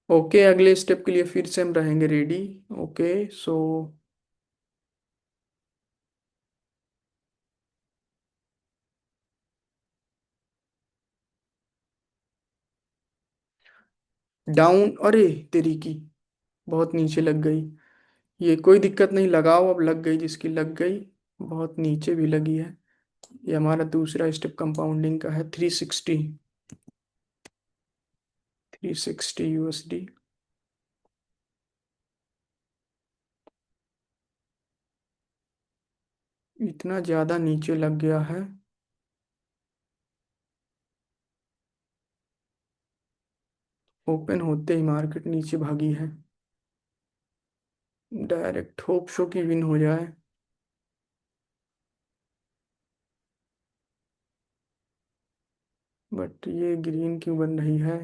Okay, अगले step के लिए फिर से हम रहेंगे रेडी। ओके सो डाउन, अरे तेरी की, बहुत नीचे लग गई। ये कोई दिक्कत नहीं, लगाओ, अब लग गई जिसकी लग गई। बहुत नीचे भी लगी है। ये हमारा दूसरा स्टेप कंपाउंडिंग का है, 360। 360 USD। इतना ज़्यादा नीचे लग गया है। ओपन होते ही मार्केट नीचे भागी है। डायरेक्ट होप शो की विन हो जाए। बट ये ग्रीन क्यों बन रही है?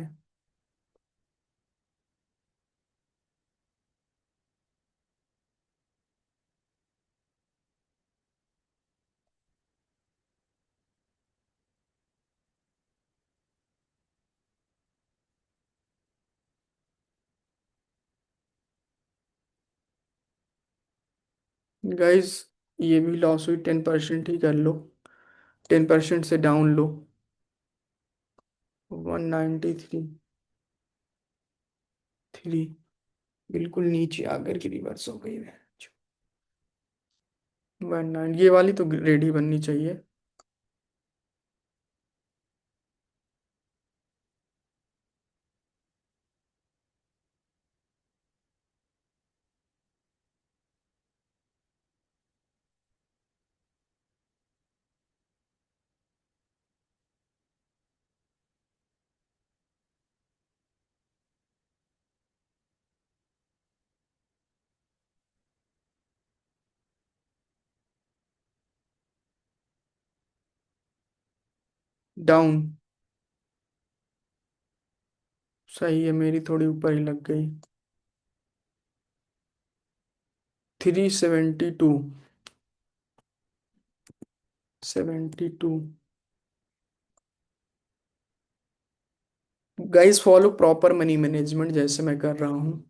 गाइस, ये भी लॉस हुई, 10% ही कर लो। 10% से डाउन लो। 193। बिल्कुल नीचे आकर के रिवर्स हो गई है। 19, ये वाली तो रेडी बननी चाहिए। डाउन। सही है, मेरी थोड़ी ऊपर ही लग गई। 372। 72। Guys, follow proper money management जैसे मैं कर रहा हूँ।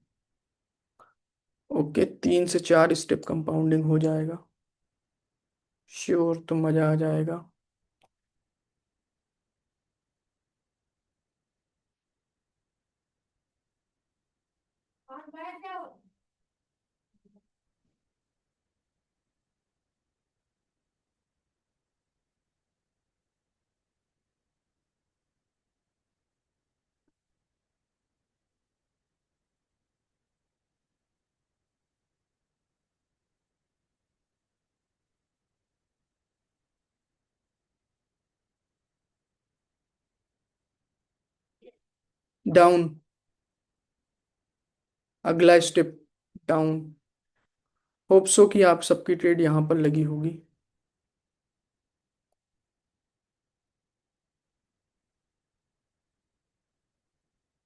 ओके, 3 से 4 स्टेप कंपाउंडिंग हो जाएगा। श्योर, तो मजा आ जाएगा। डाउन। अगला स्टेप डाउन। होप सो कि आप सबकी ट्रेड यहाँ पर लगी होगी।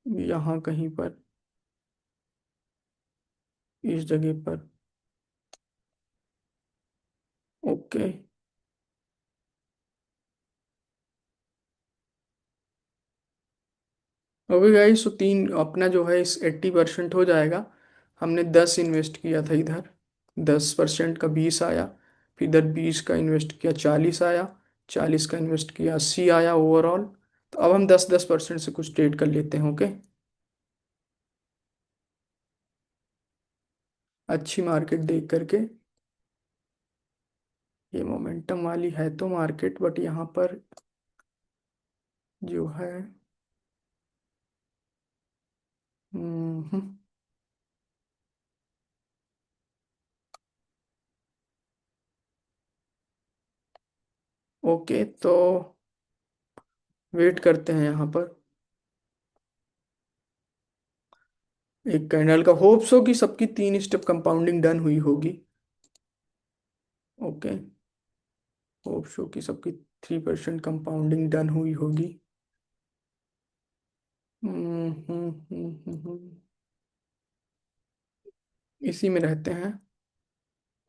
यहाँ कहीं पर, इस जगह पर। ओके। ओके गाइस, तो तीन अपना जो है इस 80% हो जाएगा। हमने 10 इन्वेस्ट किया था इधर। 10% का 20 आया। फिर इधर 20 का इन्वेस्ट किया, 40 आया। 40 का इन्वेस्ट किया, 80 आया ओवरऑल। तो अब हम 10-10% से कुछ ट्रेड कर लेते हैं। ओके। अच्छी मार्केट देख करके। ये मोमेंटम वाली है तो मार्केट, बट यहाँ पर जो है। हम्म। ओके, तो वेट करते हैं यहाँ पर। एक कैंडल का होप्स हो कि सबकी 3 स्टेप कंपाउंडिंग डन हुई होगी। ओके। होप्स हो कि सबकी 3% कंपाउंडिंग डन हुई होगी। इसी में रहते हैं।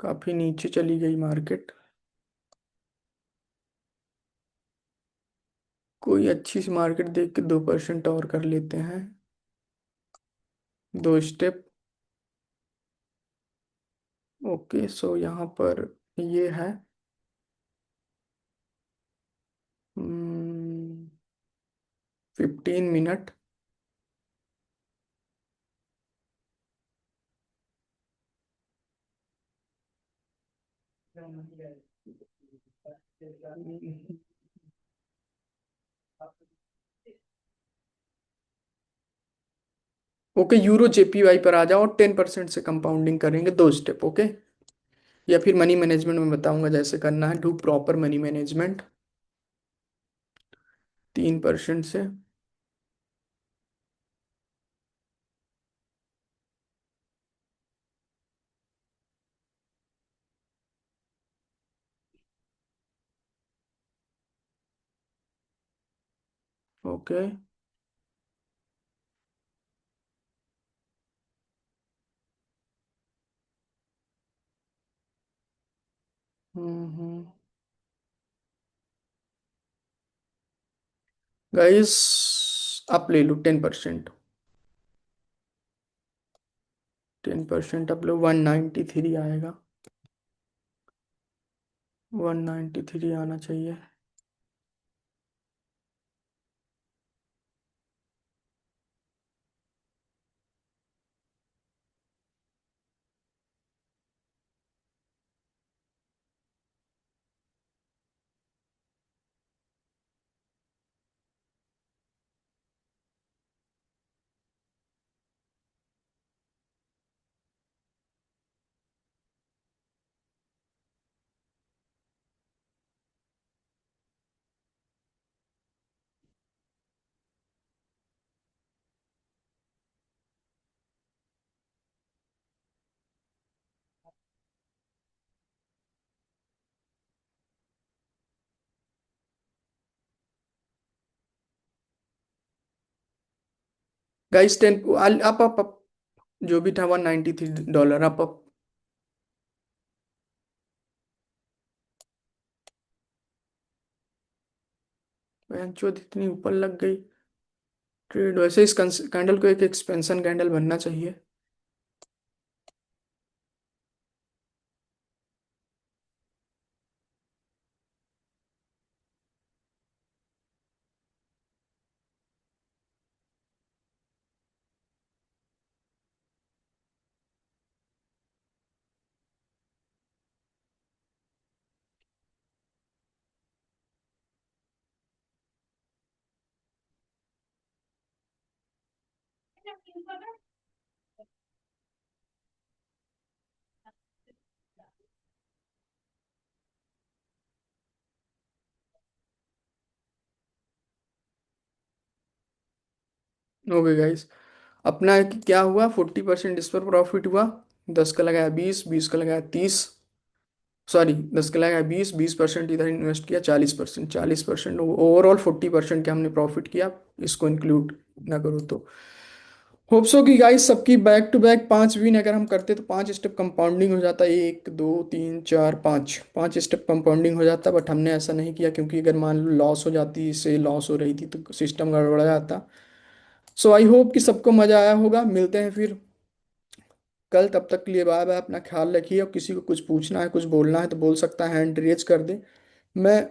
काफी नीचे चली गई मार्केट। कोई अच्छी सी मार्केट देख के 2% और कर लेते हैं। दो स्टेप। ओके, सो यहाँ पर ये है 15 मिनट। ओके, यूरो जेपीवाई पर आ जाओ और 10% से कंपाउंडिंग करेंगे, दो स्टेप। ओके, या फिर मनी मैनेजमेंट में बताऊंगा जैसे करना है। डू प्रॉपर मनी मैनेजमेंट 3% से। ओके। गाइस, आप ले लो 10%। 10% आप लो, 193 आएगा। 193 आना चाहिए। गाइस 10, आप जो भी था $193, आप। बेंचोद इतनी ऊपर लग गई ट्रेड। वैसे इस कैंडल को एक एक्सपेंशन कैंडल बनना चाहिए। ओके गाइस, अपना क्या हुआ, 40% इस पर प्रॉफिट हुआ। 10 का लगाया 20, 20 का लगाया 30। सॉरी, 10 का लगाया 20, 20% इधर इन्वेस्ट किया, 40%। 40% ओवरऑल 40% का हमने प्रॉफिट किया, इसको इंक्लूड ना करो तो। होप सो कि गाइस सबकी बैक टू बैक 5 विन अगर हम करते तो 5 स्टेप कंपाउंडिंग हो जाता। 1 2 3 4 5, 5 स्टेप कंपाउंडिंग हो जाता। बट हमने ऐसा नहीं किया, क्योंकि अगर मान लो लॉस हो जाती, इससे लॉस हो रही थी तो सिस्टम गड़बड़ा जाता। सो आई होप कि सबको मजा आया होगा। मिलते हैं फिर कल, तब तक के लिए बाय बाय। अपना ख्याल रखिए, और किसी को कुछ पूछना है, कुछ बोलना है तो बोल सकता है, हैंड रेज कर दे। मैं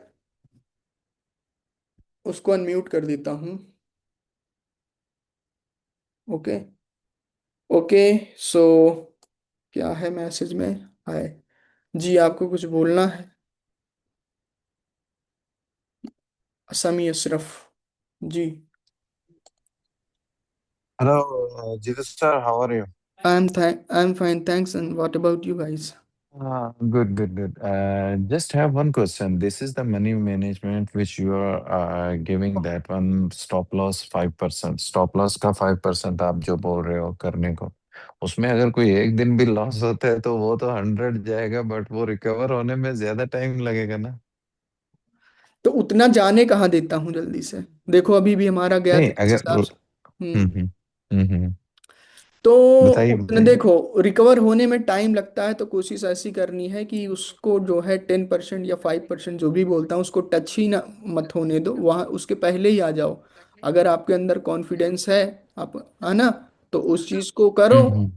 उसको अनम्यूट कर देता हूँ। ओके। ओके, सो क्या है मैसेज में? हाय जी, आपको कुछ बोलना है? समी अशरफ जी। Hello, Jitu sir, how are you? I am fine, thanks. And what about you guys? Good, good, good. Just have one question. This is the money management which you are giving that one stop loss 5%. Stop loss का 5% आप जो बोल रहे हो करने को, उसमें अगर कोई एक दिन भी लॉस होता है तो वो तो 100 जाएगा, बट वो रिकवर होने में ज्यादा टाइम लगेगा ना? तो उतना जाने कहाँ देता हूँ जल्दी से। देखो अभी भी हमारा गया नहीं था इस अगर हिसाब से। हम्म हम्म। हम्म हम्म। तो बताइए उतने बताइए। देखो, रिकवर होने में टाइम लगता है, तो कोशिश ऐसी करनी है कि उसको जो है 10% या 5%, जो भी बोलता हूँ, उसको टच ही ना मत होने दो, वहाँ उसके पहले ही आ जाओ। अगर आपके अंदर कॉन्फिडेंस है, आप है ना, तो उस चीज को करो। हम्म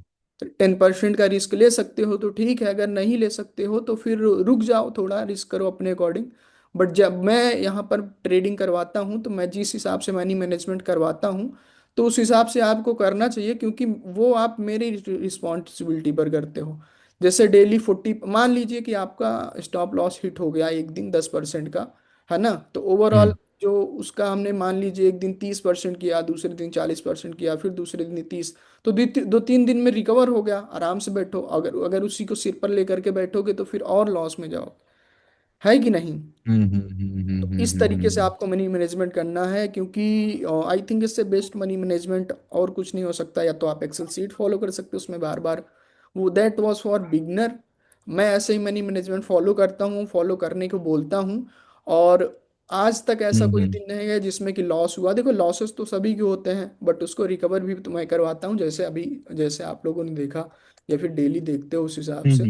10% का रिस्क ले सकते हो तो ठीक है, अगर नहीं ले सकते हो तो फिर रुक जाओ, थोड़ा रिस्क करो अपने अकॉर्डिंग। बट जब मैं यहाँ पर ट्रेडिंग करवाता हूँ तो मैं जिस हिसाब से मनी मैनेजमेंट करवाता हूँ तो उस हिसाब से आपको करना चाहिए, क्योंकि वो आप मेरी रिस्पॉन्सिबिलिटी पर करते हो। जैसे डेली 40, मान लीजिए कि आपका स्टॉप लॉस हिट हो गया एक दिन 10% का, है ना, तो ओवरऑल हम्म जो उसका हमने मान लीजिए एक दिन 30% किया, दूसरे दिन 40% किया, फिर दूसरे दिन 30, तो 2-3 दिन में रिकवर हो गया, आराम से बैठो। अगर अगर उसी को सिर पर लेकर के बैठोगे तो फिर और लॉस में जाओ, है कि नहीं। तो इस तरीके से आपको मनी मैनेजमेंट करना है, क्योंकि आई थिंक इससे बेस्ट मनी मैनेजमेंट और कुछ नहीं हो सकता। या तो आप एक्सेल सीट फॉलो कर सकते हो उसमें बार बार, वो दैट वाज फॉर बिगनर। मैं ऐसे ही मनी मैनेजमेंट फॉलो करता हूँ, फॉलो करने को बोलता हूँ। और आज तक ऐसा कोई हम्म दिन नहीं है जिसमें कि लॉस हुआ। देखो लॉसेस तो सभी के होते हैं, बट उसको रिकवर भी तो मैं करवाता हूँ, जैसे अभी, जैसे आप लोगों ने देखा या फिर डेली देखते हो उस हिसाब से।